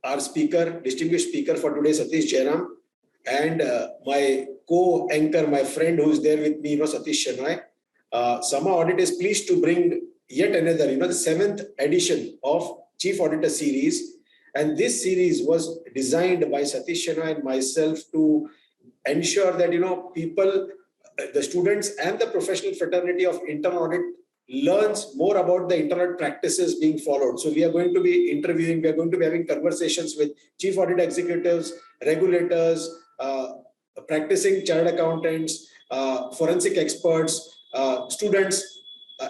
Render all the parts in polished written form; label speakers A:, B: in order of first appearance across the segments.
A: our speaker, distinguished speaker for today, Satish Jayaram, and my co-anchor, my friend who is there with me, Satish Jayaram. Sama Audit is pleased to bring yet another, the 7th edition of Chief Auditor series. And this series was designed by Satish Jayaram and myself to ensure that, people, the students and the professional fraternity of internal audit learns more about the internal practices being followed. So we are going to be interviewing, we are going to be having conversations with chief audit executives, regulators, practicing chartered accountants, forensic experts, students,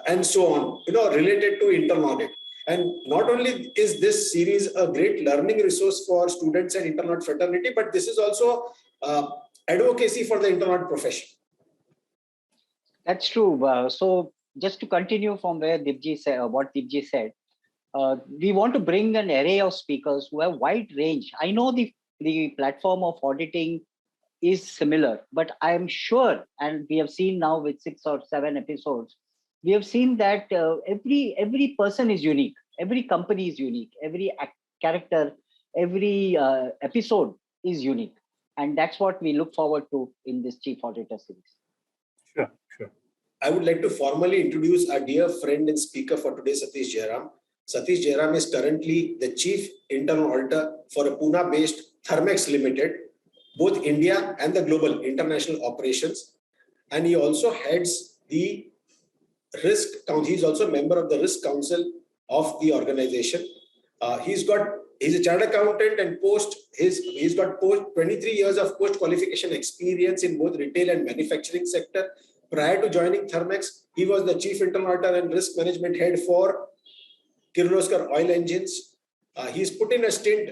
A: and so on, related to internal audit. And not only is this series a great learning resource for students and internal audit fraternity, but this is also advocacy for the internal audit profession.
B: That's true. So just to continue from where Dipji said, what Dipji said, we want to bring an array of speakers who have wide range. I know the platform of auditing is similar, but I'm sure, and we have seen now with 6 or 7 episodes, we have seen that every person is unique, every company is unique, every character, every episode is unique. And that's what we look forward to in this Chief Auditor series.
A: Sure. I would like to formally introduce our dear friend and speaker for today, Satish Jayaram. Satish Jayaram is currently the Chief Internal Auditor for a Pune-based Thermax Limited, both India and the global international operations. And he also heads the Risk Council. He's also a member of the Risk Council of the organization. He's a chartered accountant and he's got 23 years of post-qualification experience in both retail and manufacturing sector. Prior to joining Thermax, he was the Chief Internal Auditor and Risk Management Head for Kirloskar Oil Engines. He's put in a stint,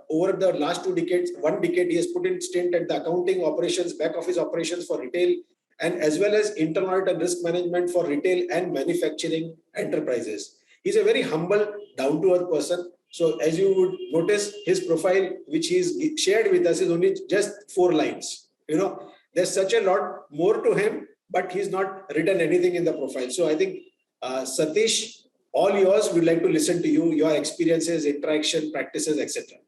A: over the last 2 decades, 1 decade, he has put in stint at the accounting operations, back office operations for retail, and as well as internal audit and risk management for retail and manufacturing enterprises. He's a very humble, down-to-earth person. So as you would notice, his profile, which he's shared with us, is only just 4 lines. There's such a lot more to him, but he's not written anything in the profile. So I think, Satish, all yours, we'd like to listen to you, your experiences, interaction, practices, etc.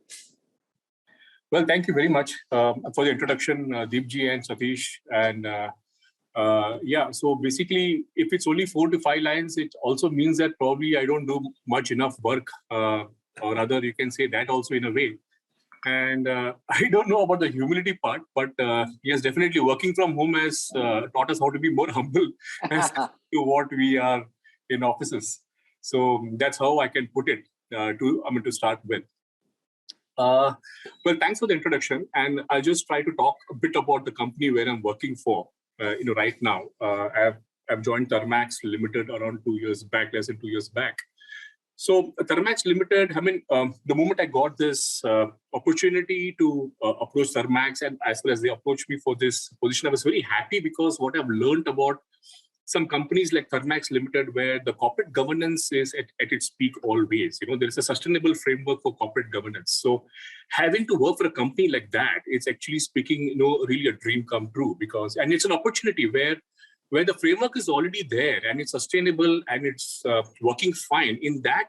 C: Well, thank you very much for the introduction, Deepji and Satish. And so basically, if it's only 4 to 5 lines, it also means that probably I don't do much enough work, or rather you can say that also in a way. And I don't know about the humility part, but yes, definitely working from home has taught us how to be more humble as to what we are in offices. So that's how I can put it to start with. Well, thanks for the introduction. And I'll just try to talk a bit about the company where I'm working for, right now. I've joined Thermax Limited around 2 years back, less than 2 years back. So Thermax Limited, the moment I got this opportunity to approach Thermax, and as well as they approached me for this position, I was very happy because what I've learned about some companies like Thermax Limited, where the corporate governance is at its peak always. There is a sustainable framework for corporate governance. So having to work for a company like that, it's actually speaking, really a dream come true, and it's an opportunity where the framework is already there and it's sustainable and it's working fine in that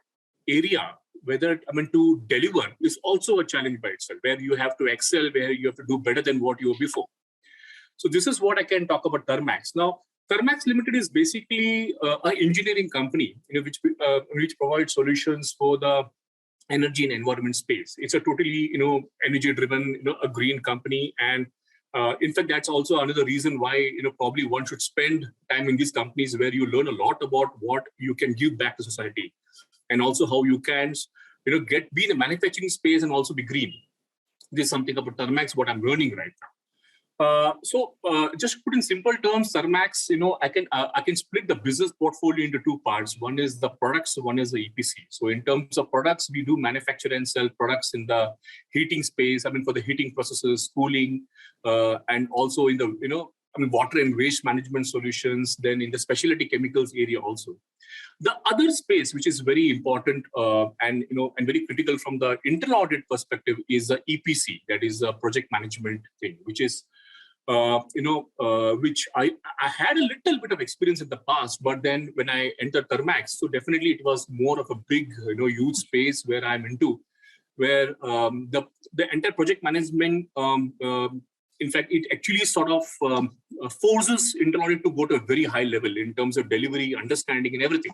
C: area. Whether to deliver is also a challenge by itself, where you have to excel, where you have to do better than what you were before. So this is what I can talk about Thermax. Now, Thermax Limited is basically an engineering company, which provides solutions for the energy and environment space. It's a totally, energy-driven, a green company, and in fact, that's also another reason why, probably one should spend time in these companies where you learn a lot about what you can give back to society, and also how you can, be in the manufacturing space and also be green. This is something about Thermax, what I'm learning right now. Just put in simple terms, Thermax, I can split the business portfolio into 2 parts. One is the products, one is the EPC. So in terms of products, we do manufacture and sell products in the heating space. For the heating processes, cooling, and also in the, water and waste management solutions, then in the specialty chemicals area also. The other space, which is very important and very critical from the internal audit perspective, is the EPC, that is the project management thing, which is which I had a little bit of experience in the past, but then when I entered Thermax, so definitely it was more of a big, huge space where I'm into. where the entire project management, in fact, it actually sort of forces internal audit to go to a very high level in terms of delivery, understanding, and everything.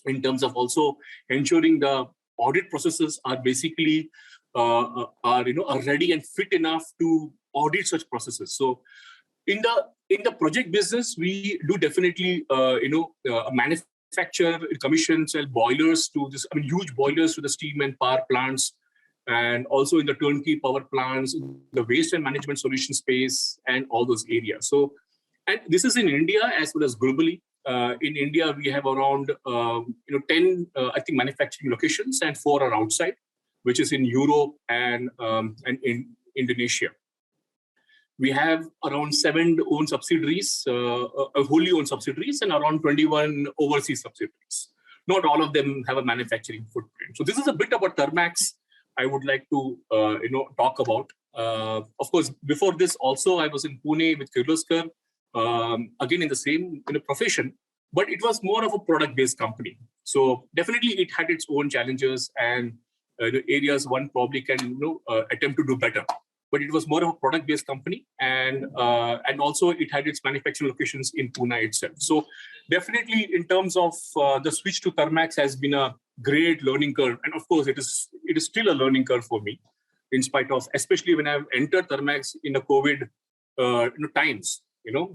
C: In terms of also ensuring the audit processes are basically are ready and fit enough to audit such processes. So in the project business, we do definitely manufacture, commission, sell boilers to this, huge boilers to the steam and power plants, and also in the turnkey power plants, the waste and management solution space, and all those areas. So, and this is in India as well as globally. In India, we have around 10 manufacturing locations, and 4 are outside, which is in Europe and in Indonesia. We have around 7 owned subsidiaries, wholly owned subsidiaries, and around 21 overseas subsidiaries. Not all of them have a manufacturing footprint. So this is a bit about Thermax I would like to talk about. Of course, before this also I was in Pune with Kirloskar, again in the same profession, but it was more of a product-based company. So definitely it had its own challenges and the areas one probably can attempt to do better. But it was more of a product-based company, and also it had its manufacturing locations in Pune itself. So definitely in terms of the switch to Thermax has been a great learning curve, and of course it is still a learning curve for me, in spite of, especially when I've entered Thermax in the COVID times.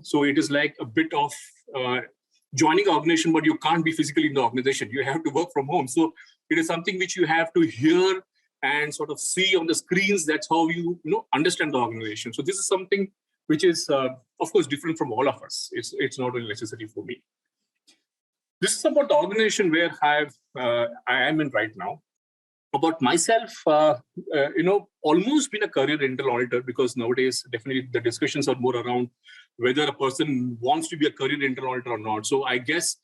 C: So it is like a bit of joining an organization, but you can't be physically in the organization. You have to work from home. So it is something which you have to hear and sort of see on the screens. That's how you understand the organization. So this is something which is, of course, different from all of us. It's not really necessary for me. This is about the organization where I am in right now. About myself, almost been a career internal auditor, because nowadays definitely the discussions are more around whether a person wants to be a career internal auditor or not. So I guess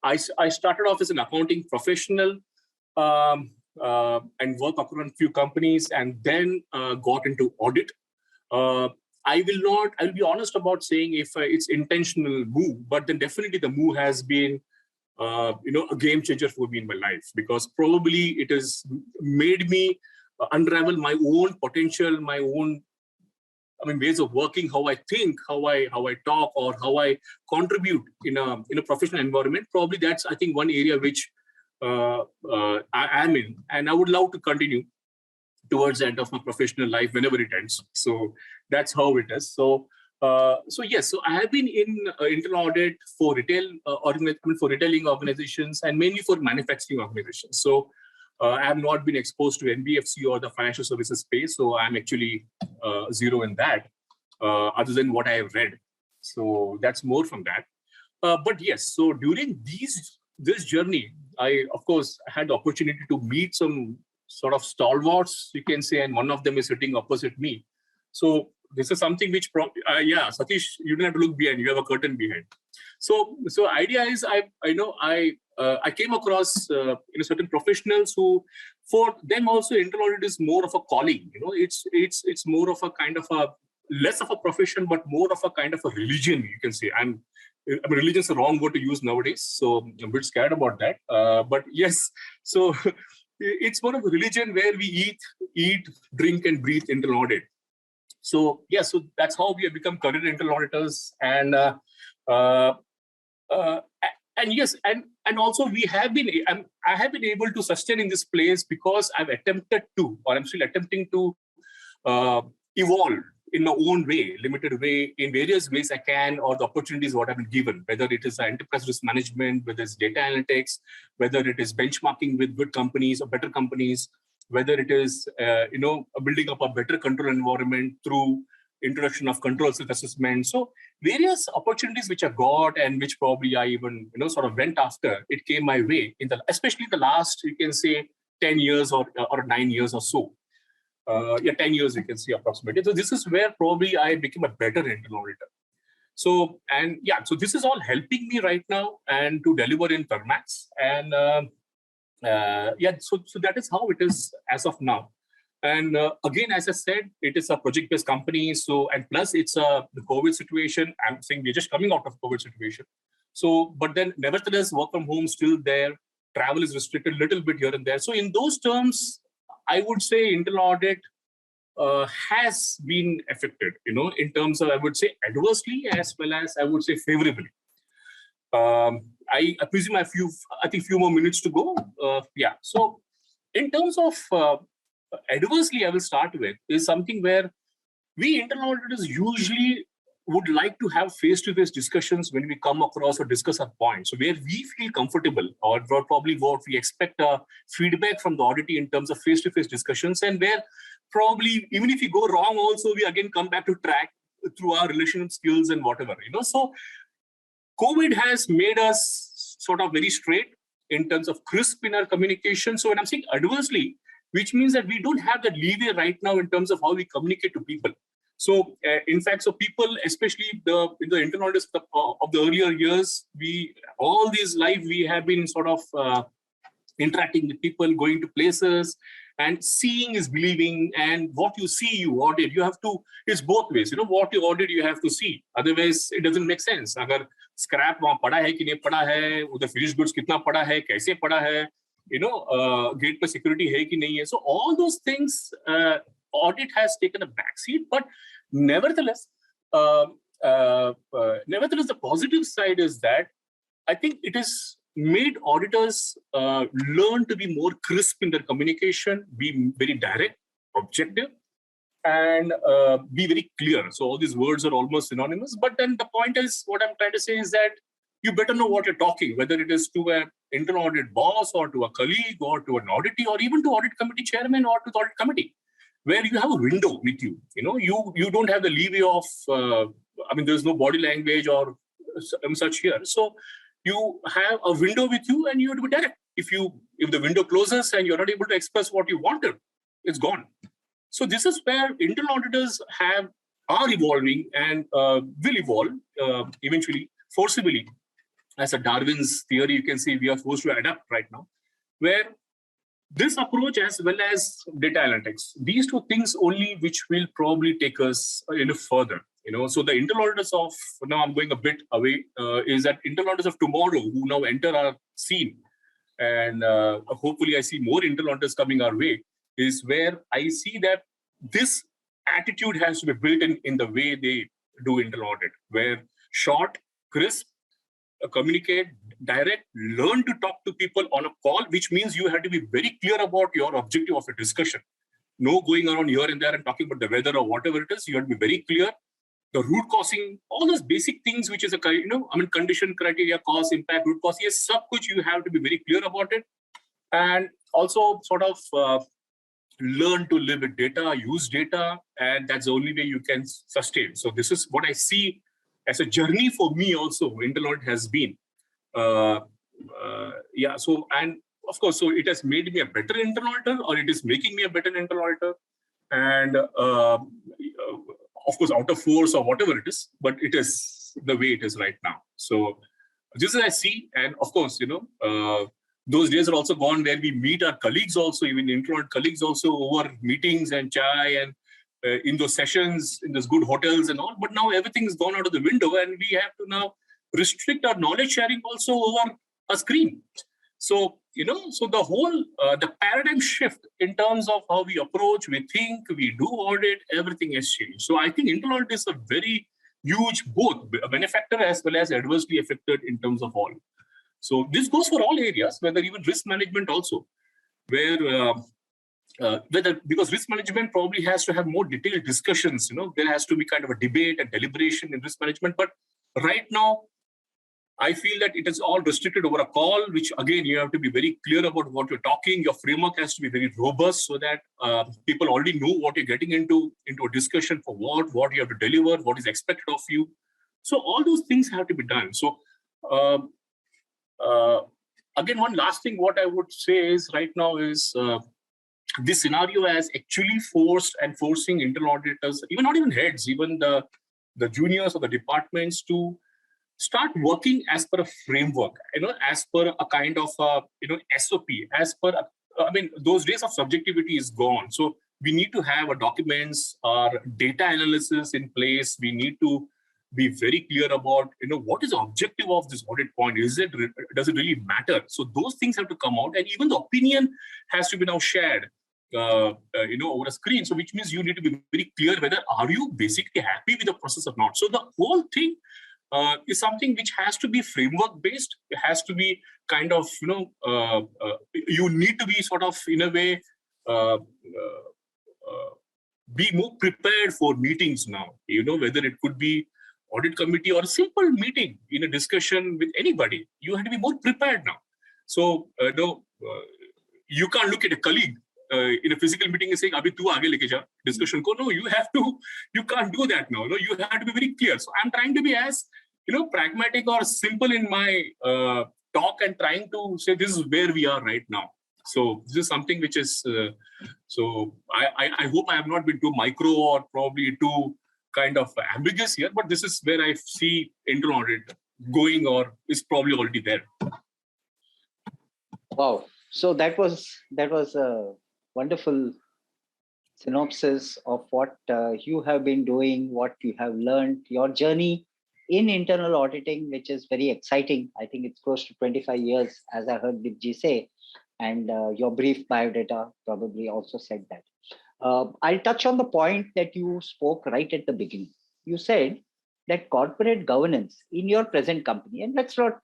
C: I started off as an accounting professional and worked across a few companies, and then got into audit. I will be honest about saying if it's intentional move, but then definitely the move has been a game changer for me in my life, because probably it has made me unravel my own potential, my own ways of working, how I think, how I talk, or how I contribute in a professional environment. Probably that's, I think, one area which I am in, and I would love to continue towards the end of my professional life whenever it ends. So that's how it is. So yes, so I have been in internal audit for for retailing organizations, and mainly for manufacturing organizations. So I have not been exposed to NBFC or the financial services space. So I'm actually zero in that, other than what I have read. So that's more from that. But yes, so during this journey, I, of course, had the opportunity to meet some sort of stalwarts, you can say, and one of them is sitting opposite me. So this is something which, Satish, you don't have to look behind, you have a curtain behind. So idea is, I came across certain professionals who, for them also, internal audit is more of a calling. It's more of a kind of a, less of a profession, but more of a kind of a religion, you can say. Religion is the wrong word to use nowadays, so I'm a bit scared about that. But yes, so it's more of a religion where we eat, drink, and breathe internal audit. So yeah, so that's how we have become career internal auditors, and yes, and also I have been able to sustain in this place because I've attempted to, or I'm still attempting to evolve in my own way, limited way, in various ways I can, or the opportunities what I've been given, whether it is enterprise risk management, whether it's data analytics, whether it is benchmarking with good companies or better companies, whether it is building up a better control environment through introduction of control self-assessment. So various opportunities which I got, and which probably I even sort of went after, it came my way especially the last, you can say, 10 years or 9 years or so. 10 years, you can see approximately. So this is where probably I became a better internal auditor. So this is all helping me right now and to deliver in Thermax. And so that is how it is as of now. And again, as I said, it is a project-based company. So, and plus it's the COVID situation. I'm saying we're just coming out of COVID situation. So, but then nevertheless, work from home still there. Travel is restricted a little bit here and there. So in those terms, I would say internal audit has been affected, in terms of, I would say, adversely as well as, I would say, favorably. I presume I think few more minutes to go. Yeah. So in terms of adversely, I will start with is something where we internal auditors usually would like to have face-to-face discussions when we come across or discuss our points. So where we feel comfortable, or probably what we expect feedback from the auditee in terms of face-to-face discussions, and where probably even if we go wrong also, we again come back to track through our relationship skills and whatever. So COVID has made us sort of very straight in terms of crisp in our communication. So when I'm saying adversely, which means that we don't have that leeway right now in terms of how we communicate to people. So in fact, so people, especially in the internal audits of the earlier years, all these life we have been sort of interacting with people, going to places, and seeing is believing, and what you see, you audit. You have to, it's both ways. What you audit, you have to see. Otherwise, it doesn't make sense. Agar scrap वहाँ पड़ा है कि नहीं पड़ा है, उधर finished goods कितना पड़ा है, कैसे पड़ा है, gate पर security है कि नहीं है. So all those things, audit has taken a backseat. But nevertheless, the positive side is that I think it has made auditors learn to be more crisp in their communication, be very direct, objective, and be very clear. So all these words are almost synonymous. But then the point is, what I'm trying to say is that you better know what you're talking, whether it is to an internal audit boss or to a colleague or to an auditee or even to audit committee chairman or to the audit committee, where you have a window with you. You don't have the leeway of, there's no body language or such here. So you have a window with you and you have to be direct. If the window closes and you're not able to express what you wanted, it's gone. So this is where internal auditors are evolving and will evolve eventually, forcibly. As a Darwin's theory, you can see we are forced to adapt right now, where this approach as well as data analytics, these two things only which will probably take us a little further. So the internal auditors of, now I'm going a bit away, is that internal auditors of tomorrow who now enter our scene, and hopefully I see more internal auditors coming our way, is where I see that this attitude has to be built in the way they do internal audit, where short, crisp, communicate, direct, learn to talk to people on a call, which means you have to be very clear about your objective of a discussion. No going around here and there and talking about the weather or whatever it is. You have to be very clear. The root causing, all those basic things, which is condition, criteria, cause, impact, root cause, yes, sub kuch you have to be very clear about it. And also sort of learn to live with data, use data, and that's the only way you can sustain. So this is what I see as a journey for me also, internal audit has been. So, and of course, so it has made me a better internal auditor, or it is making me a better internal auditor. And of course, out of force or whatever it is, but it is the way it is right now. So this is I see, and of course, those days are also gone where we meet our colleagues also, even internal colleagues also, over meetings and chai and in those sessions, in those good hotels and all. But now everything's gone out of the window, and we have to now restrict our knowledge sharing also over a screen. So, so the whole, the paradigm shift in terms of how we approach, we think, we do audit, everything has changed. So I think internal audit is a very huge, both a benefactor as well as adversely affected in terms of all. So this goes for all areas, whether even risk management also, where because risk management probably has to have more detailed discussions, there has to be kind of a debate and deliberation in risk management. But right now, I feel that it is all restricted over a call, which again, you have to be very clear about what you're talking. Your framework has to be very robust so that people already know what you're getting into a discussion for what you have to deliver, what is expected of you. So all those things have to be done. So again, one last thing, what I would say is right now is this scenario has actually forcing internal auditors, even not even heads, even the juniors or the departments to start working as per a framework, as per a kind of SOP, as per those days of subjectivity is gone. So we need to have a documents or data analysis in place. We need to be very clear about what is the objective of this audit point. Does it really matter? So those things have to come out, and even the opinion has to be now shared over a screen. So which means you need to be very clear whether are you basically happy with the process or not. So the whole thing is something which has to be framework based. It has to be kind of, you need to be sort of in a way be more prepared for meetings now, whether it could be audit committee or a simple meeting in a discussion with anybody. You have to be more prepared now. So, you can't look at a colleague in a physical meeting and saying, Abhi tu aage leke ja discussion ko. No, you can't do that now. No, you have to be very clear. So I'm trying to be as, pragmatic or simple in my talk and trying to say this is where we are right now. So this is something which is, so I hope I have not been too micro or probably too kind of ambiguous here, but this is where I see internal audit going or is probably already there.
B: Wow. So that was a wonderful synopsis of what you have been doing, what you have learned, your journey in internal auditing, which is very exciting. I think it's close to 25 years, as I heard Dipji say, and your brief biodata probably also said that. I'll touch on the point that you spoke right at the beginning. You said that corporate governance in your present company, and let's not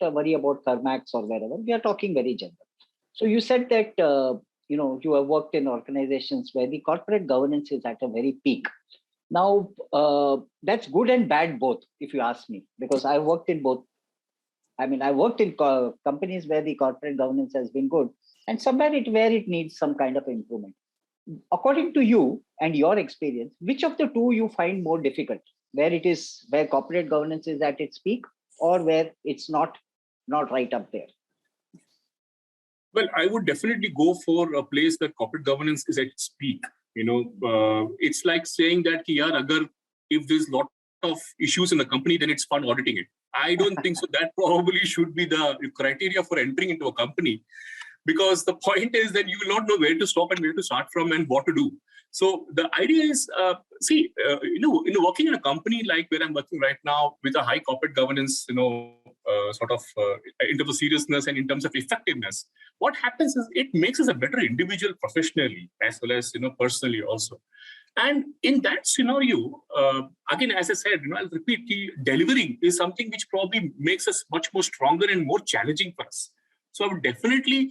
B: worry about Thermax or wherever, we are talking very general. So you said that you have worked in organizations where the corporate governance is at a very peak. Now, that's good and bad both, if you ask me, because I worked in both. I mean, I worked in companies where the corporate governance has been good, and somewhere where it needs some kind of improvement. According to you and your experience, which of the two you find more difficult? Where corporate governance is at its peak, or where it's not right up there?
C: Well, I would definitely go for a place where corporate governance is at its peak. It's like saying that if there's a lot of issues in the company, then it's fun auditing it. I don't think so. That probably should be the criteria for entering into a company, because the point is that you will not know where to stop and where to start from and what to do. So the idea is, working in a company like where I'm working right now with a high corporate governance, in terms of seriousness and in terms of effectiveness, what happens is it makes us a better individual professionally as well as, personally also. And in that scenario, again, as I said, I'll repeat, delivering is something which probably makes us much more stronger and more challenging for us. So I would definitely,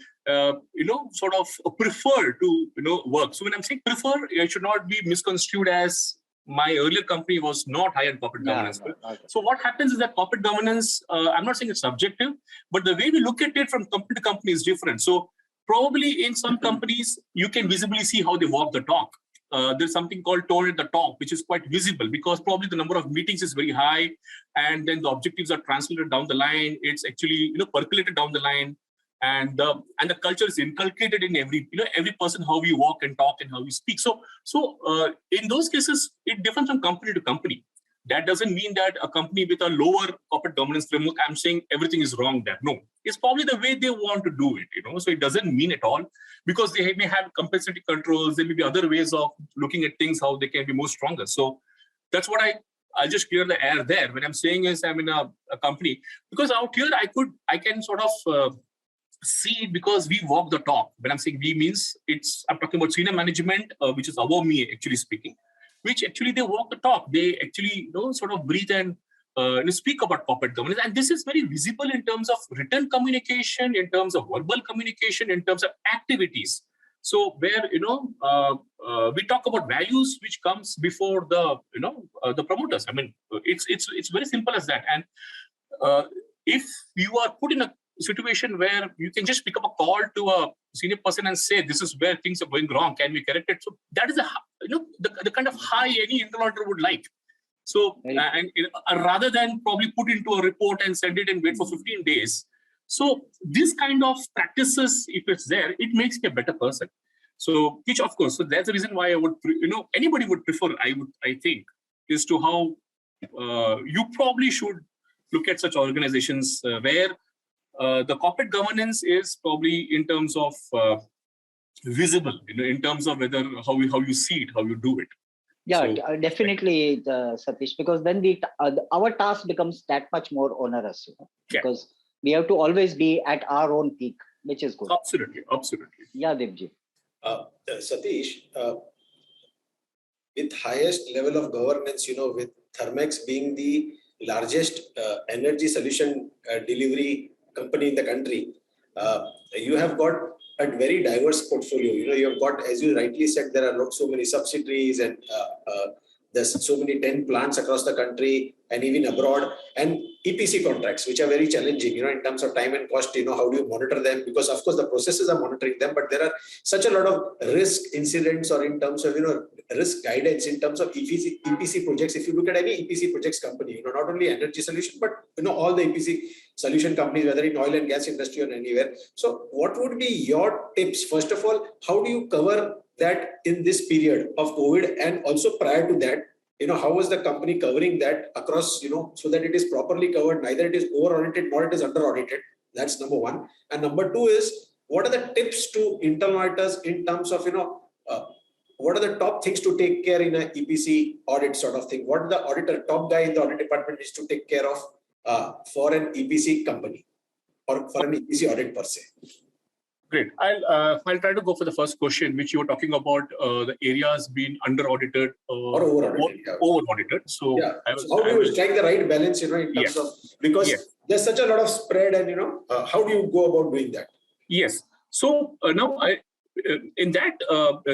C: prefer to, work. So when I'm saying prefer, it should not be misconstrued as my earlier company was not high in corporate governance. No. So what happens is that corporate governance, I'm not saying it's subjective, but the way we look at it from company to company is different. So probably in some companies, you can visibly see how they walk the talk. There's something called tone at the top, which is quite visible because probably the number of meetings is very high, and then the objectives are translated down the line. It's actually percolated down the line, and the culture is inculcated in every person, how we walk and talk and how we speak. So in those cases, it differs from company to company. That doesn't mean that a company with a lower corporate governance framework, I'm saying everything is wrong there. No, it's probably the way they want to do it, so it doesn't mean at all, because they may have compensatory controls. There may be other ways of looking at things, how they can be more stronger. So that's what I'll just clear the air there. When I'm saying is I'm in a company, because out here I can sort of see it because we walk the talk. When I'm saying we means I'm talking about senior management, which is above me actually speaking, which actually they walk the talk. They actually sort of breathe and speak about corporate governance. And this is very visible in terms of written communication, in terms of verbal communication, in terms of activities. So where, we talk about values, which comes before the promoters. I mean, it's very simple as that. And if you are put in a situation where you can just pick up a call to a senior person and say, this is where things are going wrong, can we correct it? So that is the kind of high any internal auditor would like. So rather than probably put into a report and send it and wait for 15 days. So this kind of practices, if it's there, it makes me a better person. So which of course, so that's the reason why I would, anybody would prefer, I think, is to how you probably should look at such organizations where the corporate governance is probably in terms of visible, in terms of whether how you see it, how you do it.
B: Yeah, so, definitely, Satish, because then our task becomes that much more onerous, because we have to always be at our own peak, which is good.
C: Absolutely.
B: Yeah, Devji.
A: Satish, with highest level of governance, with Thermax being the largest energy solution delivery company in the country, you have got a very diverse portfolio. You have got, as you rightly said, there are not so many subsidiaries, and there's so many 10 plants across the country and even abroad, and EPC contracts, which are very challenging, in terms of time and cost. How do you monitor them? Because of course the processes are monitoring them, but there are such a lot of risk incidents, or in terms of, risk guidance in terms of EPC projects. If you look at any EPC projects company, not only energy solution, but, all the EPC solution companies, whether in oil and gas industry or anywhere. So what would be your tips? First of all, how do you cover that in this period of COVID, and also prior to that, how was the company covering that across, so that it is properly covered, neither it is over audited nor it is under audited? That's number one. And number two is, what are the tips to internal auditors in terms of, what are the top things to take care in an EPC audit sort of thing? What the auditor, top guy in the audit department, is to take care of for an EPC company or for an EPC audit per se?
C: Great. I'll try to go for the first question, which you were talking about the areas being under audited
A: or over audited.
C: Over audited. So,
A: yeah. So how do you strike the right balance, in terms of, because there's such a lot of spread, and how do you go about doing that?
C: Yes. So now in that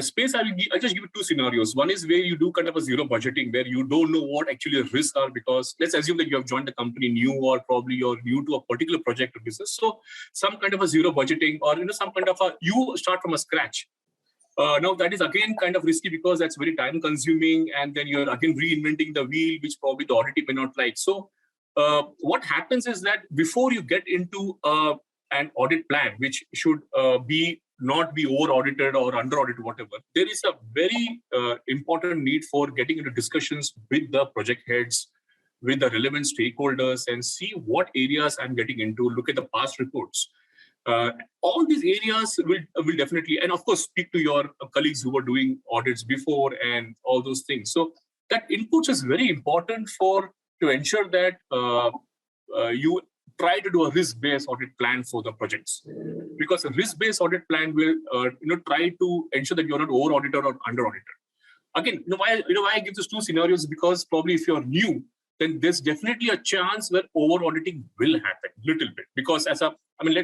C: space, I'll just give you two scenarios. One is where you do kind of a zero budgeting, where you don't know what actually the risks are, because let's assume that you have joined the company new, or probably you're new to a particular project or business. So some kind of a zero budgeting, or some kind of you start from a scratch. Now that is again kind of risky, because that's very time consuming, and then you're again reinventing the wheel, which probably the audit may not like. So what happens is that before you get into an audit plan, which should not be over audited or under audited, whatever, there is a very important need for getting into discussions with the project heads, with the relevant stakeholders, and see what areas I'm getting into, look at the past reports. All these areas will definitely, and of course, speak to your colleagues who were doing audits before and all those things. So that input is very important to ensure that you try to do a risk-based audit plan for the projects, because a risk-based audit plan will try to ensure that you're not over audited or under audited. Again, why I give these two scenarios, because probably if you're new, then there's definitely a chance where over auditing will happen little bit, because let's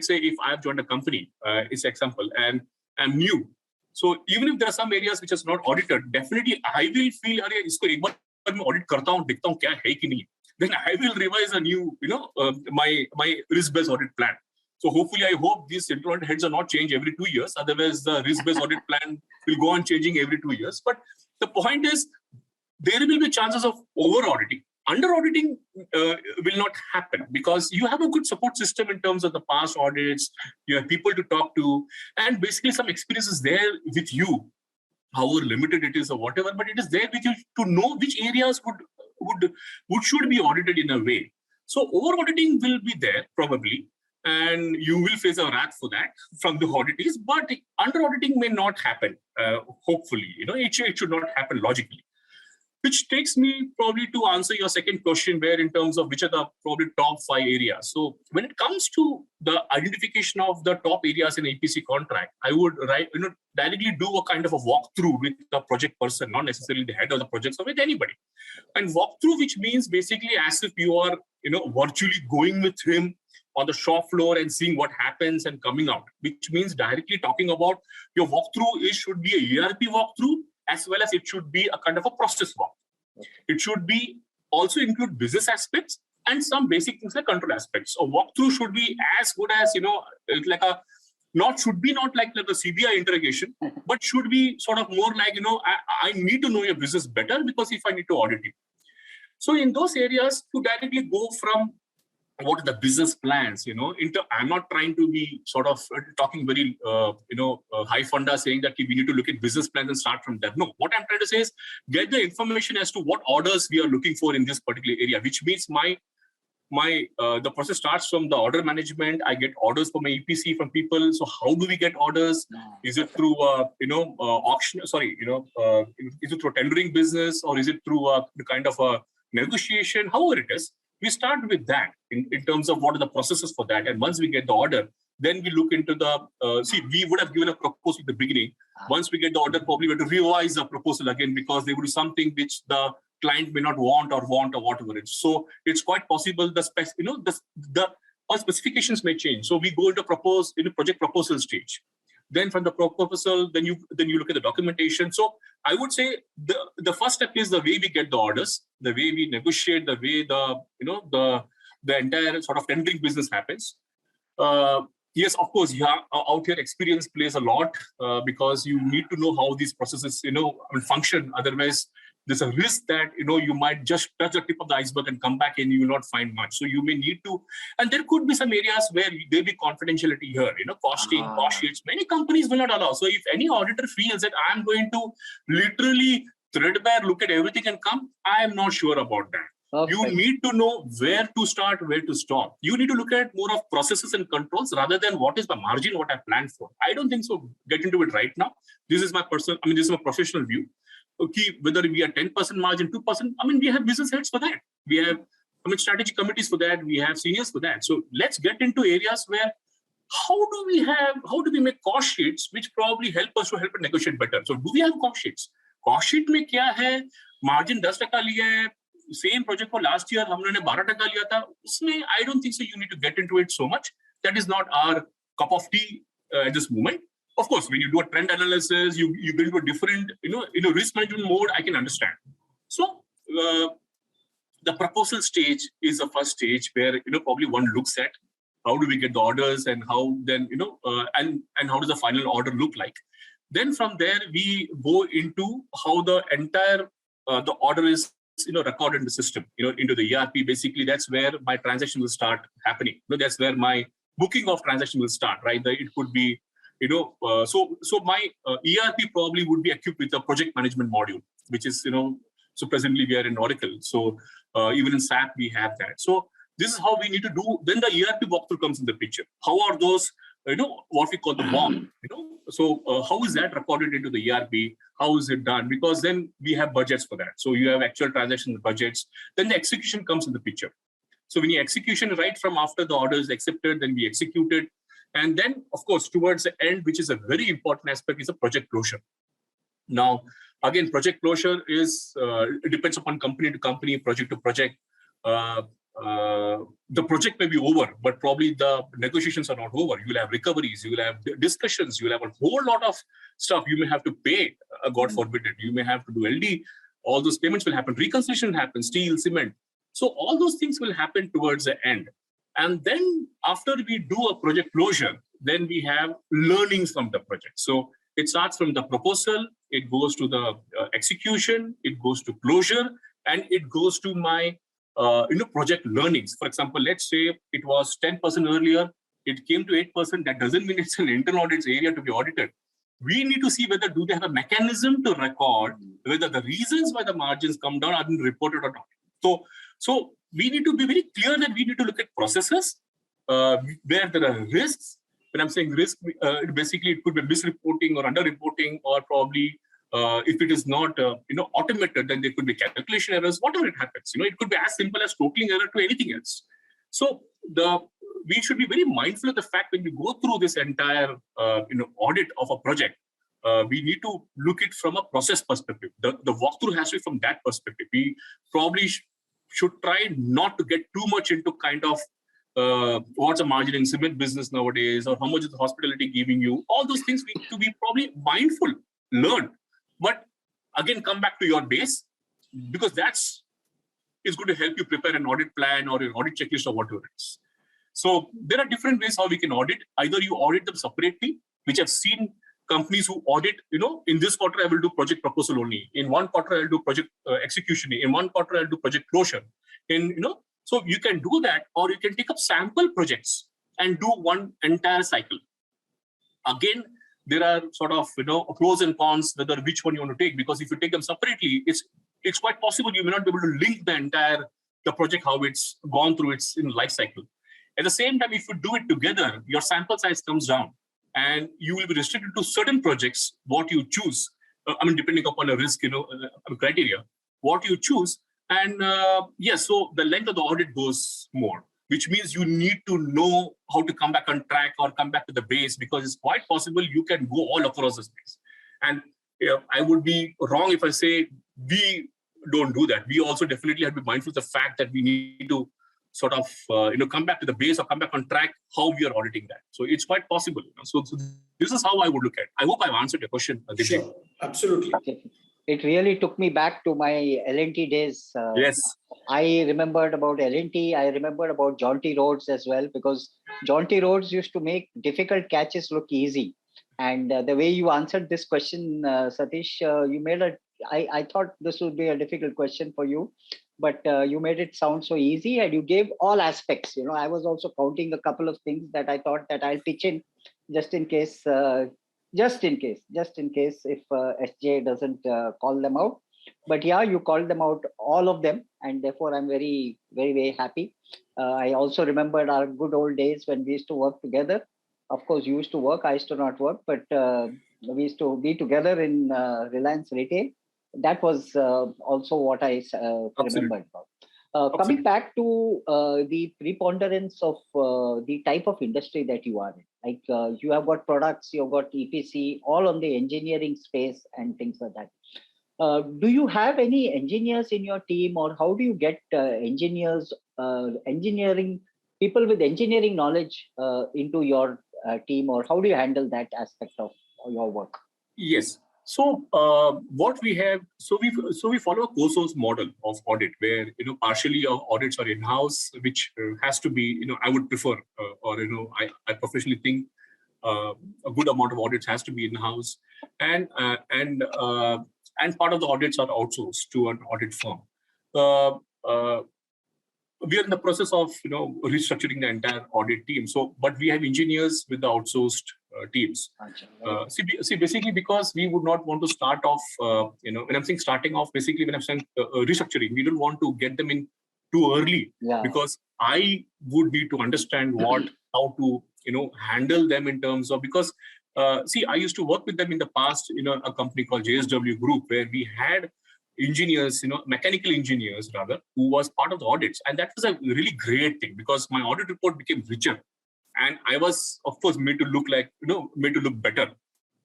C: say if I've joined a company, it's example, and I'm new. So even if there are some areas which is not audited, definitely I will feel, isko ek baar main audit karta hu, dekhta hu kya hai ki nahi. Then I will revise a new, my risk-based audit plan. So hopefully, I hope these central audit heads are not changed every 2 years. Otherwise, the risk-based audit plan will go on changing every 2 years. But the point is, there will be chances of over-auditing. Under-auditing will not happen, because you have a good support system in terms of the past audits. You have people to talk to, and basically some experiences there with you, however limited it is or whatever, but it is there with you to know which areas should be audited in a way. So over auditing will be there probably, and you will face a wrath for that from the auditors, but under auditing may not happen. Hopefully, it should not happen logically. Which takes me probably to answer your second question, where in terms of which are the probably top 5 areas. So when it comes to the identification of the top areas in EPC contract, I would directly do a kind of a walkthrough with the project person, not necessarily the head of the project, or with anybody. And walkthrough, which means basically as if you are, virtually going with him on the shop floor and seeing what happens and coming out, which means directly talking about your walkthrough. It should be a ERP walkthrough, as well as it should be a kind of a process walk. It should be also include business aspects and some basic things like control aspects. So walkthrough should be as good as, should be not like the CBI interrogation, but should be sort of more like, I need to know your business better, because if I need to audit you. So in those areas, to directly go from what are the business plans, I'm not trying to be sort of talking very, high funda, saying that we need to look at business plans and start from that. No, what I'm trying to say is get the information as to what orders we are looking for in this particular area, which means the process starts from the order management. I get orders for my EPC from people. So how do we get orders? Is it through, auction? Sorry, is it through tendering business, or is it through the kind of a negotiation? However it is, we start with that in terms of what are the processes for that. And once we get the order, Then we look into the, see, we would have given a proposal at the beginning. Once we get the order, probably we have to revise the proposal again because they would do something which the client may not want or whatever it is. So it's quite possible the our specifications may change. So we go into project proposal stage. Then from the proposal, then you look at the documentation. So I would say the first step is the way we get the orders, the way we negotiate, the way the entire sort of tendering business happens. Yes, of course, out here experience plays a lot because you need to know how these processes function. Otherwise, there's a risk that you might just touch the tip of the iceberg and come back and you will not find much. So you may need to, and there could be some areas where there be confidentiality here, costing, cost sheets. Many companies will not allow. So if any auditor feels that I'm going to literally threadbare look at everything and come, I am not sure about that. Okay. You need to know where to start, where to stop. You need to look at more of processes and controls rather than what is the margin, what I planned for. I don't think so. Get into it right now. This is my personal, this is my professional view. Okay, whether we are 10% margin, 2%, we have business heads for that. We have, strategy committees for that. We have seniors for that. So let's get into areas where how do we make cost sheets which probably help us to negotiate better. So do we have cost sheets? Cost sheet में क्या है? Margin 10% लिया है. Same project for last year हमने 12% लिया था. उसमें I don't think so. You need to get into it so much. That is not our cup of tea at this moment. Of course, when you do a trend analysis, you build a different, risk management mode, I can understand. So the proposal stage is the first stage where, probably one looks at how do we get the orders and how then, and how does the final order look like. Then from there, we go into how the entire, the order is, recorded in the system, into the ERP. Basically, that's where my transaction will start happening. That's where my booking of transaction will start, right? It could be, so my ERP probably would be equipped with a project management module, which is, so presently we are in Oracle. So even in SAP, we have that. So this is how we need to do. Then the ERP walkthrough comes in the picture. How are those, what we call the BOM, So how is that recorded into the ERP? How is it done? Because then we have budgets for that. So you have actual transaction budgets. Then the execution comes in the picture. So when you execution right from after the order is accepted, then we execute it. And then, of course, towards the end, which is a very important aspect, is a project closure. Now, again, project closure is, it depends upon company to company, project to project. The project may be over, but probably the negotiations are not over. You will have recoveries, you will have discussions, you will have a whole lot of stuff. You may have to pay, God forbid it. You may have to do LD. All those payments will happen. Reconciliation will happen, steel, cement. So all those things will happen towards the end. And then after we do a project closure, then we have learnings from the project. So it starts from the proposal, it goes to the execution, it goes to closure, and it goes to my project learnings. For example, let's say it was 10% earlier, it came to 8%. That doesn't mean it's an internal audit area to be audited. We need to see whether do they have a mechanism to record whether the reasons why the margins come down are being reported or not. So we need to be very clear that we need to look at processes where there are risks. When I'm saying risk, basically it could be misreporting or underreporting, or probably if it is not automated, then there could be calculation errors. Whatever it happens, it could be as simple as totaling error to anything else. So we should be very mindful of the fact when we go through this entire audit of a project. We need to look at it from a process perspective. The walkthrough has to be from that perspective. We probably should try not to get too much into kind of what's a margin in cement business nowadays, or how much is the hospitality giving you. All those things we need to be probably mindful, learn. But again, come back to your base, because that's going to help you prepare an audit plan or an audit checklist or whatever it is. So there are different ways how we can audit. Either you audit them separately, which I've seen companies who audit, in this quarter, I will do project proposal only. In one quarter, I'll do project execution. In one quarter, I'll do project closure. So you can do that, or you can take up sample projects and do one entire cycle. Again, there are sort of, pros and cons, whether which one you want to take, because if you take them separately, it's quite possible you may not be able to link the project, how it's gone through its life cycle. At the same time, if you do it together, your sample size comes down and you will be restricted to certain projects, what you choose. Depending upon a risk, criteria, what you choose. And yes, so the length of the audit goes more, which means you need to know how to come back on track or come back to the base, because it's quite possible you can go all across the space. And I would be wrong if I say we don't do that. We also definitely have to be mindful of the fact that we need to sort of come back to the base or come back on track how we are auditing that. So it's quite possible. So this is how I would look at it. I hope I've answered your question.
A: Sure, absolutely.
B: It really took me back to my L&T days.
C: Yes.
B: I remembered about L&T. I remembered about jaunty roads as well, because jaunty roads used to make difficult catches look easy. And the way you answered this question, Satish, you made I thought this would be a difficult question for you, but you made it sound so easy, and you gave all aspects. I was also counting a couple of things that I thought that I'll pitch in just in case if SJ doesn't call them out. But yeah, you called them out, all of them, and therefore I'm very, very, very happy. I also remembered our good old days when we used to work together. Of course, you used to work, I used to not work, but we used to be together in Reliance Retail. That was also what I remembered about. Coming back to the preponderance of the type of industry that you are in, like you have got products, you've got EPC, all on the engineering space and things like that. Do you have any engineers in your team, or how do you get people with engineering knowledge into your team, or how do you handle that aspect of your work?
C: Yes. So what we have, so we follow a co-source model of audit, where partially our audits are in-house, which has to be I would prefer, I professionally think a good amount of audits has to be in-house, and part of the audits are outsourced to an audit firm. We are in the process of restructuring the entire audit team. So, but we have engineers with the outsourced teams. See, basically, because we would not want to start off, when I'm saying starting off, basically when I'm saying restructuring, we don't want to get them in too early, because I would need to understand how to handle them in terms of, because I used to work with them in the past in a company called JSW Group, where we had engineers, mechanical engineers rather, who was part of the audits. And that was a really great thing, because my audit report became richer. And I was, of course, made to look better.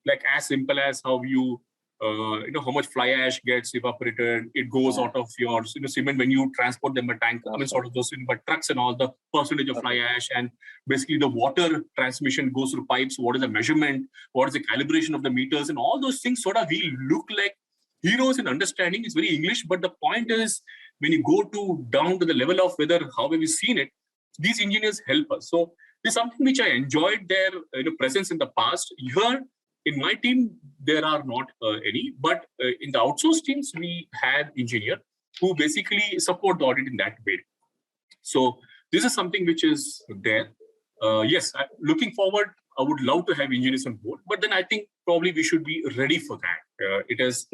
C: Like as simple as how you, how much fly ash gets evaporated. It goes out of your cement when you transport them by tank, sort of those by trucks and all, the percentage of fly ash, and basically the water transmission goes through pipes. What is the measurement? What is the calibration of the meters? And all those things sort of we look like heroes in understanding. It's very English, but the point is, when you go down to the level of how have we seen it, these engineers help us. So this is something which I enjoyed their presence in the past. Here in my team, there are not any, but in the outsourced teams, we have engineers who basically support the audit in that way. So this is something which is there. Yes, looking forward, I would love to have engineers on board, but then I think probably we should be ready for that. It's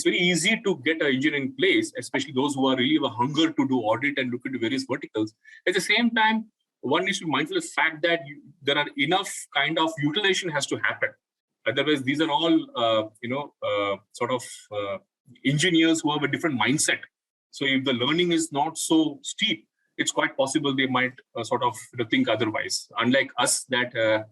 C: very easy to get an engineer in place, especially those who are really have a hunger to do audit and look into various verticals. At the same time, one needs to be mindful of the fact that there are enough kind of utilization has to happen. Otherwise, these are all engineers who have a different mindset. So if the learning is not so steep, it's quite possible they might think otherwise. Unlike us, that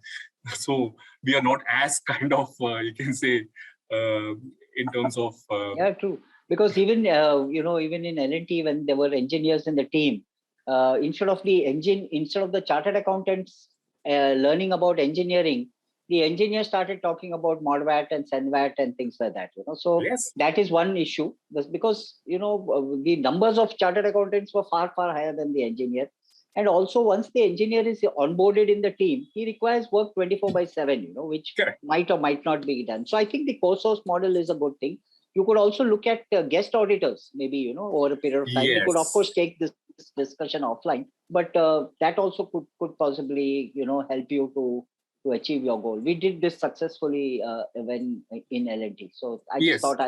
C: so we are not as kind of you can say in terms of
B: yeah, true. Because even even in L&T, when there were engineers in the team, instead of the chartered accountants learning about engineering, the engineers started talking about ModVat and SENVAT and things like that. So
C: yes,
B: that is one issue. That's because the numbers of chartered accountants were far, far higher than the engineer. And also, once the engineer is onboarded in the team, he requires work 24/7, which might or might not be done. So I think the co-source model is a good thing. You could also look at guest auditors, maybe, over a period of time.
C: Yes.
B: You could, of course, take this discussion offline, but that also could possibly, help you to achieve your goal. We did this successfully when in L&T. So I just thought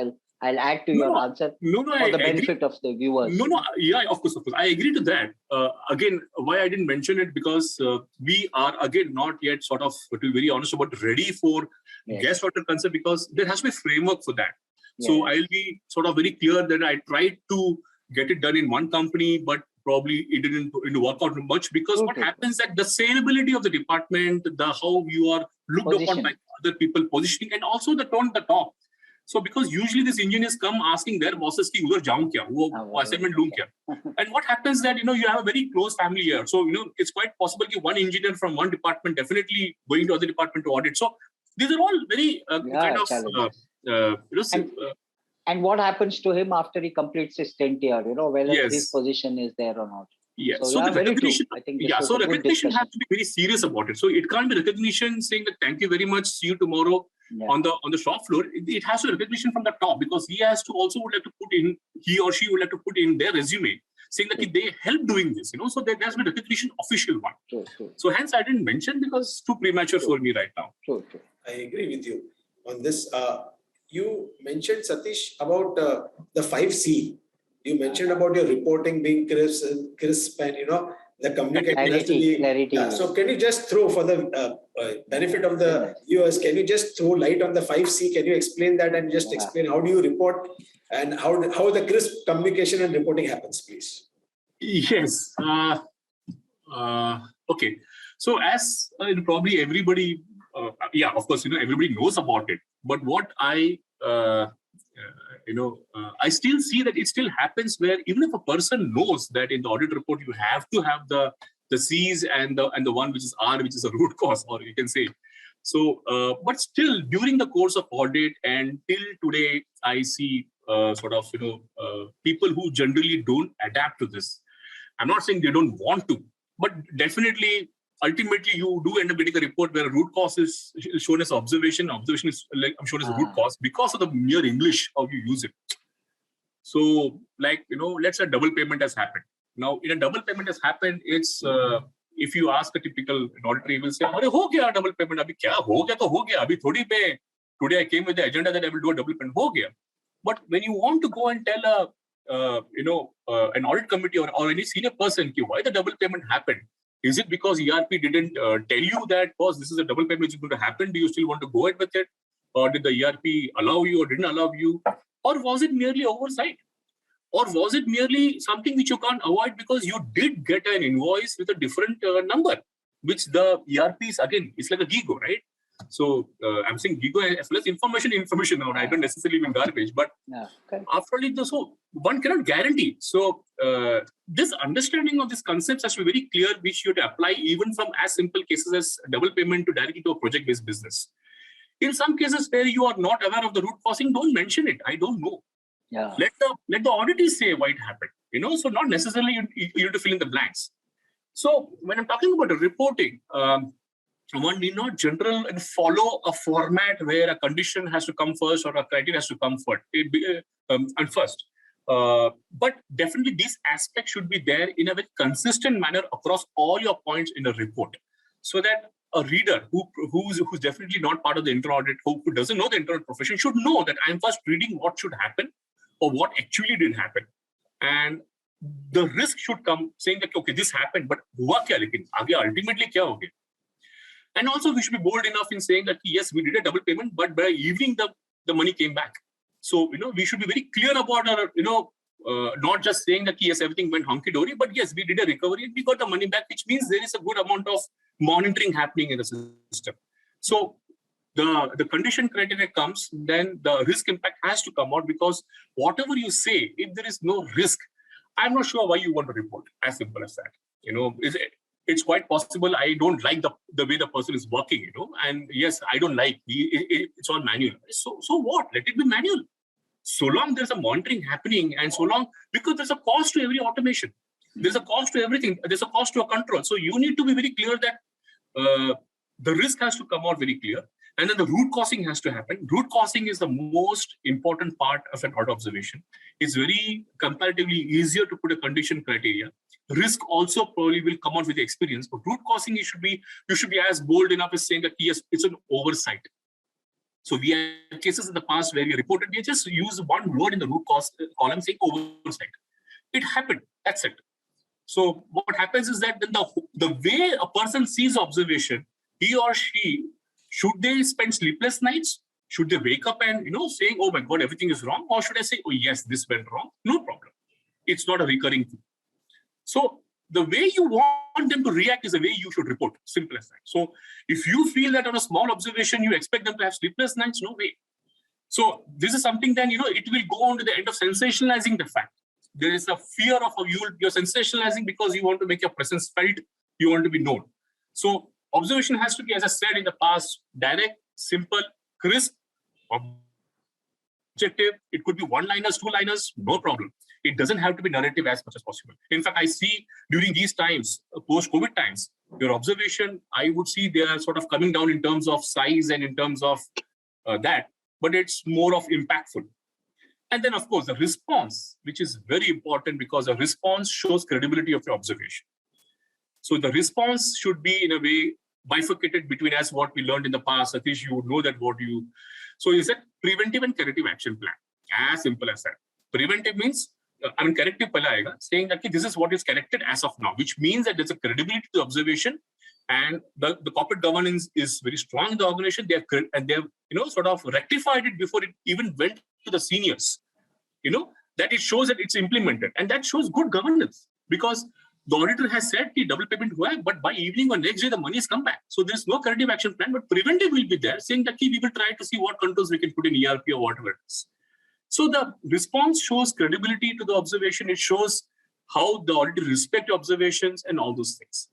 B: I'll add to your answer for the benefit of the viewers.
C: Yeah, of course. I agree to that. Again, why I didn't mention it, because we are, again, not yet to be very honest about ready for guest auditor concept, because there has to be a framework for that. So I'll be very clear that I tried to get it done in one company, but probably it didn't work out much, because what happens that the saleability of the department, how you are looked upon by other people, positioning, and also the tone at the top. So because usually these engineers come asking their bosses ki udhar jaun kya, wo assignment loon kya. And what happens that, you have a very close family here. So, it's quite possible that one engineer from one department definitely going to other department to audit. So these are all very
B: and what happens to him after he completes his stint here, whether his position is there or not.
C: Yes. So the recognition, I think so recognition has to be very serious about it. So it can't be recognition saying that thank you very much, see you tomorrow on the shop floor. It has to be recognition from the top, because he or she would like to put in their resume saying that they helped doing this, so there has been recognition, official one.
B: True.
C: So hence I didn't mention, because it's too premature for me right now.
B: True.
A: I agree with you on this. You mentioned, Satish, about the 5C. You mentioned about your reporting being crisp and, the communication has to be
B: clarity.
A: So can you just throw, for the benefit of the viewers, can you just throw light on the 5C? Can you explain that and just explain how do you report and how the crisp communication and reporting happens, please?
C: Yes. Okay. So as probably everybody, of course, everybody knows about it. But what I still see that it still happens where even if a person knows that in the audit report you have to have the C's and the one which is R, which is a root cause, or you can say. So, but still during the course of audit and till today, I see people who generally don't adapt to this. I'm not saying they don't want to, but definitely, ultimately, you do end up getting a report where a root cause is shown as observation. Observation is shown as a root cause because of the mere English how you use it. So, let's say double payment has happened. Now, in a double payment has happened, it's if you ask a typical auditor, he will say, "Arey, ho gaya double payment. Abhi kya ho gaya to ho gaya. Abhi thodi pe. Today I came with the agenda that I will do a double payment. Ho gaya." But when you want to go and tell an audit committee or any senior person why the double payment happened, is it because ERP didn't tell you that, boss, this is a double payment which is going to happen? Do you still want to go ahead with it? Or did the ERP allow you or didn't allow you? Or was it merely oversight? Or was it merely something which you can't avoid because you did get an invoice with a different number, which the ERPs, again, it's like a GIGO, right? So I'm saying GIGO as well as information now. I don't necessarily mean garbage, but after all, so one cannot guarantee. So this understanding of these concepts has to be very clear, which you have to apply even from as simple cases as double payment to directly to a project-based business. In some cases where you are not aware of the root causing, don't mention it. I don't know.
B: Yeah.
C: Let the auditors say why it happened. So not necessarily you have to fill in the blanks. So when I'm talking about the reporting, one need not general and follow a format where a condition has to come first or a criteria has to come first. But definitely these aspects should be there in a very consistent manner across all your points in a report, so that a reader who's definitely not part of the internal audit, who doesn't know the internal profession, should know that I'm first reading what should happen or what actually did happen. And the risk should come saying that, okay, this happened, but hua kya lekin? Aage ultimately kya ho gaya? And also we should be bold enough in saying that, yes, we did a double payment, but by evening, the money came back. So, we should be very clear about our, not just saying that, yes, everything went hunky-dory, but yes, we did a recovery and we got the money back, which means there is a good amount of monitoring happening in the system. So the condition criteria comes, then the risk impact has to come out, because whatever you say, if there is no risk, I'm not sure why you want to report. As simple as that. It's quite possible I don't like the way the person is working, and yes, I don't like it's all manual. So what? Let it be manual. So long there's a monitoring happening, and so long, because there's a cost to every automation. There's a cost to everything. There's a cost to a control. So you need to be very clear that the risk has to come out very clear. And then the root causing has to happen. Root causing is the most important part of an audit observation. It's very comparatively easier to put a condition criteria. Risk also probably will come out with the experience, but root causing you should be as bold enough as saying that, yes, it's an oversight. So we had cases in the past where we reported, we just used one word in the root cause column saying oversight. It happened. That's it. So what happens is that then the way a person sees observation, he or she, should they spend sleepless nights? Should they wake up and, saying, oh my God, everything is wrong? Or should I say, oh yes, this went wrong? No problem. It's not a recurring thing. So the way you want them to react is the way you should report. Simple as that. So if you feel that on a small observation, you expect them to have sleepless nights, no way. So this is something then, it will go on to the end of sensationalizing the fact. There is a fear of you're sensationalizing because you want to make your presence felt, you want to be known. So observation has to be, as I said in the past, direct, simple, crisp, objective. It could be one-liners, two-liners, no problem. It doesn't have to be narrative as much as possible. In fact, I see during these times, post-COVID times, your observation, I would see they are sort of coming down in terms of size and in terms of that, but it's more of impactful. And then, of course, the response, which is very important because the response shows credibility of your observation. So the response should be, in a way, bifurcated between, as what we learned in the past. Satish, you would know that So is that preventive and corrective action plan? As simple as that. Preventive means, corrective saying that this is what is corrected as of now, which means that there's a credibility to the observation, and the corporate governance is very strong in the organization. They have sort of rectified it before it even went to the seniors. That it shows that it's implemented, and that shows good governance, because the auditor has said the double payment hua, but by evening or next day the money has come back. So there's no corrective action plan, but preventive will be there, saying that we will try to see what controls we can put in ERP or whatever it is. So the response shows credibility to the observation. It shows how the auditor respects observations and all those things.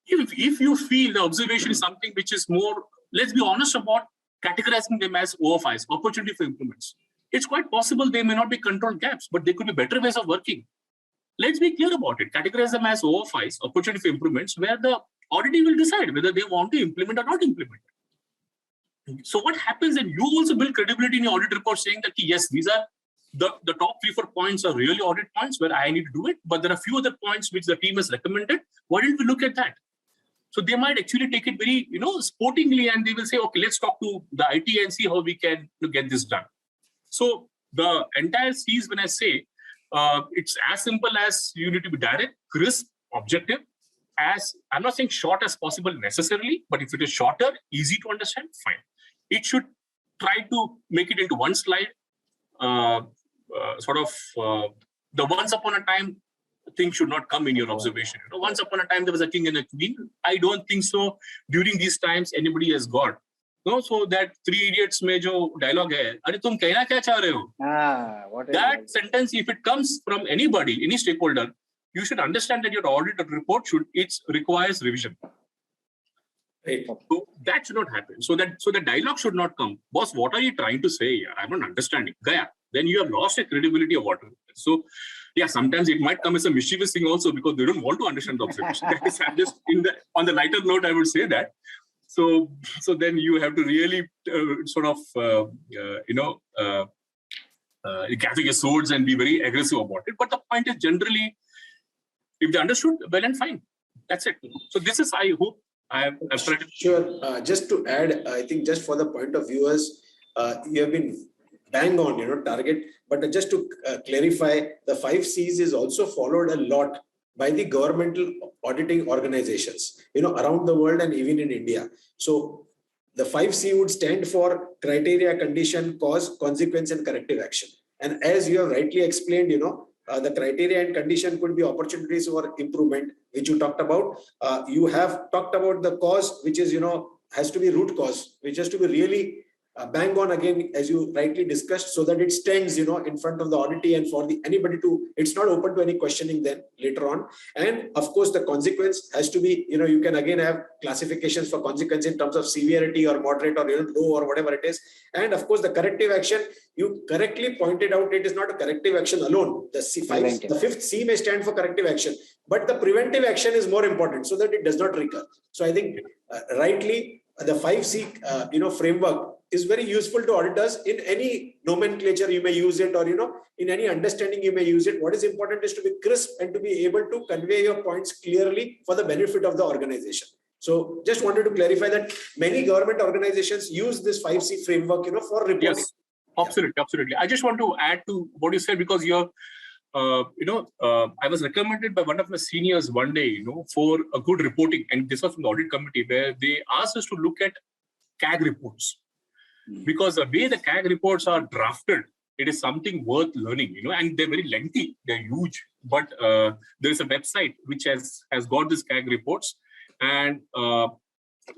C: If you feel the observation is something which is more, let's be honest about categorizing them as OFIs, opportunity for improvements. It's quite possible they may not be control gaps, but there could be better ways of working. Let's be clear about it. Categorize them as OFIs, opportunity for improvements, where the auditor will decide whether they want to implement or not implement. So what happens, and you also build credibility in your audit report saying that, yes, these are the top 3-4 points are really audit points where I need to do it, but there are a few other points which the team has recommended. Why don't we look at that? So they might actually take it very, sportingly, and they will say, okay, let's talk to the IT and see how we can get this done. So the entire C's, when I say, it's as simple as you need to be direct, crisp, objective. As I'm not saying short as possible necessarily, but if it is shorter, easy to understand, fine. It should try to make it into one slide, the once upon a time thing should not come in your observation. Once upon a time there was a king and a queen. I don't think so. During these times, anybody has got. So that Three Idiots mein jo dialogue hai, "Are tum kehna kya cha rahe ho?" That sentence, if it comes from anybody, any stakeholder, you should understand that your audit report requires revision. Right. So that should not happen. So the dialogue should not come. Boss, what are you trying to say? I'm not understanding. Gaya. Then you have lost a credibility of what. So yeah, sometimes it might come as a mischievous thing also, because they don't want to understand the observation. On the lighter note, I would say that. So then you have to really gather your swords and be very aggressive about it. But the point is, generally, if they understood, well and fine. That's it. So this is, I hope, I have tried.
A: Sure. Just to add, I think just for the point of viewers, you have been bang on, target. But just to clarify, the 5 C's is also followed a lot by the governmental auditing organizations, around the world and even in India. So the 5C would stand for criteria, condition, cause, consequence, and corrective action. And as you have rightly explained, the criteria and condition could be opportunities for improvement, which you talked about. You have talked about the cause, which is, has to be root cause, which has to be really bang on again, as you rightly discussed, so that it stands, in front of the auditee and for anybody to, it's not open to any questioning then later on. And of course, the consequence has to be, you can again have classifications for consequence in terms of severity or moderate or low or whatever it is. And of course, the corrective action, you correctly pointed out, it is not a corrective action alone. The 5th C may stand for corrective action, but the preventive action is more important so that it does not recur. So I think rightly, the 5C, framework is very useful to auditors. In any nomenclature you may use it, or in any understanding you may use it. What is important is to be crisp and to be able to convey your points clearly for the benefit of the organization. So just wanted to clarify that many government organizations use this 5C framework, for reporting.
C: Yes, absolutely. I just want to add to what you said, because you're I was recommended by one of my seniors one day, for a good reporting, and this was from the audit committee, where they asked us to look at CAG reports. Because the way the CAG reports are drafted, it is something worth learning, and they're very lengthy, they're huge, but there is a website which has got this CAG reports, and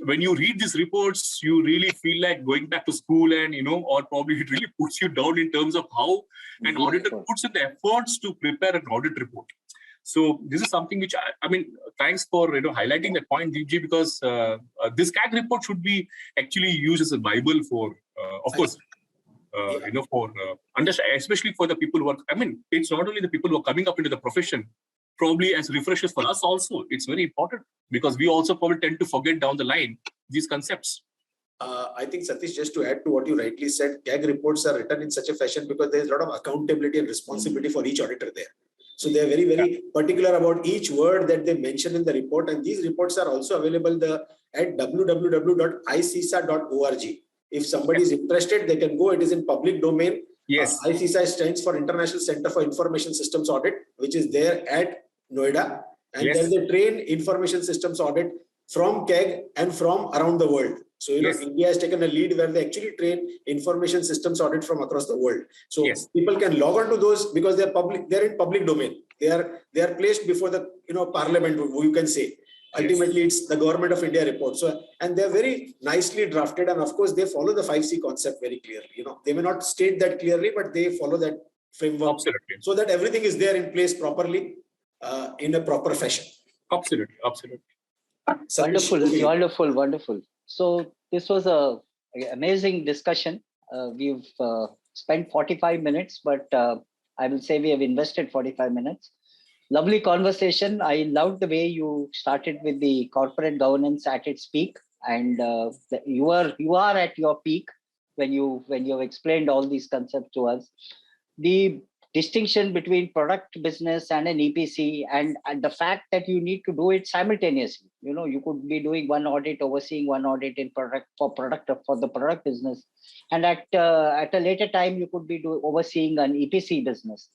C: when you read these reports, you really feel like going back to school, and or probably it really puts you down in terms of how an auditor puts in the efforts to prepare an audit report. So this is something which I mean, thanks for highlighting that point, DG, because this CAG report should be actually used as a Bible for, of course, for especially for the people who are. I mean, it's not only the people who are coming up into the profession. Probably as refreshers for us also, it's very important because we also probably tend to forget down the line these concepts.
A: I think, Satish, just to add to what you rightly said, CAG reports are written in such a fashion because there is a lot of accountability and responsibility for each auditor there. So they are very, very particular about each word that they mention in the report. And these reports are also available at www.icisa.org. If somebody is interested, they can go. It is in public domain.
C: Yes.
A: ICISA stands for International Center for Information Systems Audit, which is there at Noida. And there's a train information systems audit from CAG and from around the world. So, India has taken a lead where they actually train information systems audit from across the world. So people can log on to those because they're public, they're in public domain. They are placed before the, parliament, you can say. Ultimately, it's the government of India report. So, and they're very nicely drafted. And of course, they follow the 5C concept very clearly. They may not state that clearly, but they follow that framework.
C: Absolutely.
A: So that everything is there in place properly, in a proper fashion.
C: Absolutely.
B: Wonderful. So this was an amazing discussion. We've spent 45 minutes, but I will say we have invested 45 minutes. Lovely conversation. I loved the way you started with the corporate governance at its peak, and you are at your peak when you have explained all these concepts to us. The distinction between product business and an EPC, and the fact that you need to do it simultaneously. You could be doing one audit, overseeing one audit in for the product business, and at a later time you could be overseeing an EPC business.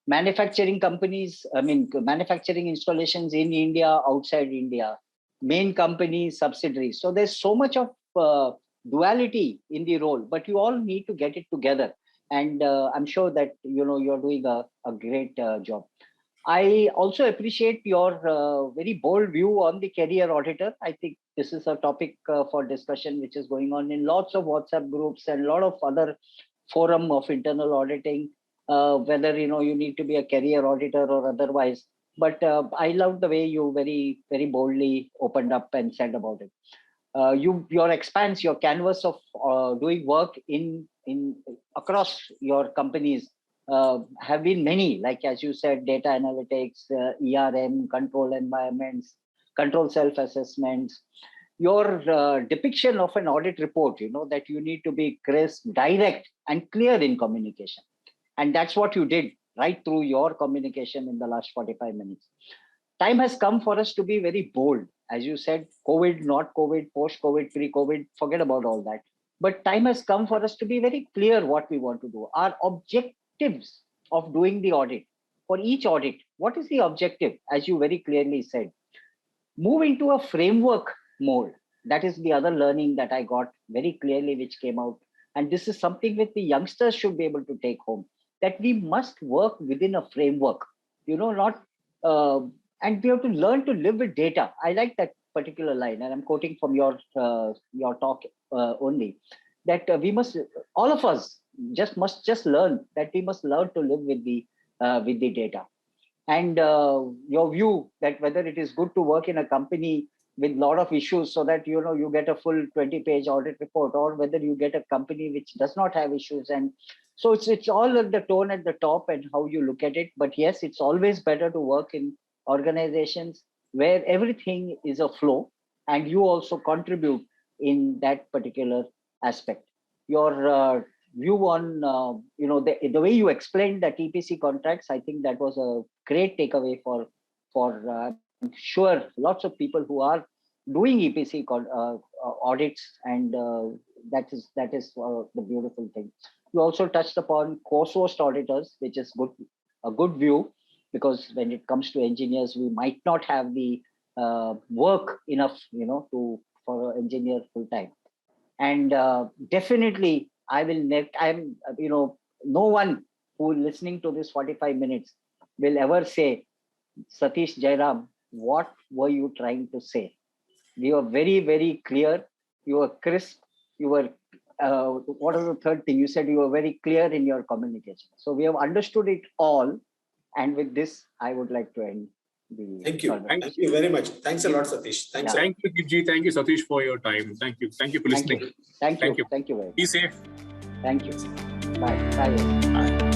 B: Manufacturing companies, manufacturing installations in India, outside India, main companies, subsidiaries. So there's so much of duality in the role, but you all need to get it together. And I'm sure that, you're doing a great job. I also appreciate your very bold view on the career auditor. I think this is a topic for discussion, which is going on in lots of WhatsApp groups and a lot of other forum of internal auditing. Whether you need to be a career auditor or otherwise, but I love the way you very, very boldly opened up and said about it. Your canvas of doing work in across your companies have been many, like as you said, data analytics, ERM, control environments, control self-assessments. Your depiction of an audit report, that you need to be crisp, direct, and clear in communication. And that's what you did right through your communication in the last 45 minutes. Time has come for us to be very bold. As you said, COVID, not COVID, post-COVID, pre-COVID, forget about all that. But time has come for us to be very clear what we want to do. Our objectives of doing the audit. For each audit, what is the objective? As you very clearly said, move into a framework mode. That is the other learning that I got very clearly, which came out. And this is something that the youngsters should be able to take home, that we must work within a framework, and we have to learn to live with data. I like that particular line, and I'm quoting from your talk only, that all of us must learn that we must learn to live with the data. And your view that whether it is good to work in a company with a lot of issues so that you get a full 20-page audit report, or whether you get a company which does not have issues. And so it's all at the tone at the top and how you look at it. But yes, it's always better to work in organizations where everything is a flow and you also contribute in that particular aspect. Your view on the way you explained the EPC contracts, I think that was a great takeaway for I'm sure lots of people who are doing EPC audits, and that is the beautiful thing. You also touched upon co-sourced auditors, which is a good view, because when it comes to engineers, we might not have the work enough, for an engineer full time. And definitely, no one who listening to this 45 minutes will ever say, Satish Jayaram, what were you trying to say? We were very, very clear. You were crisp. You were, what was the third thing? You said you were very clear in your communication. So we have understood it all. And with this, I would like to end the
A: Thank you. Thank you very much. Thanks a lot, Satish. Thanks.
C: Thank you, Dipji. Thank you, Satish, for your time. Thank you. Thank you for listening.
B: Thank you. Thank you very much.
C: Be safe.
B: Thank you. Bye. Bye.
C: Bye.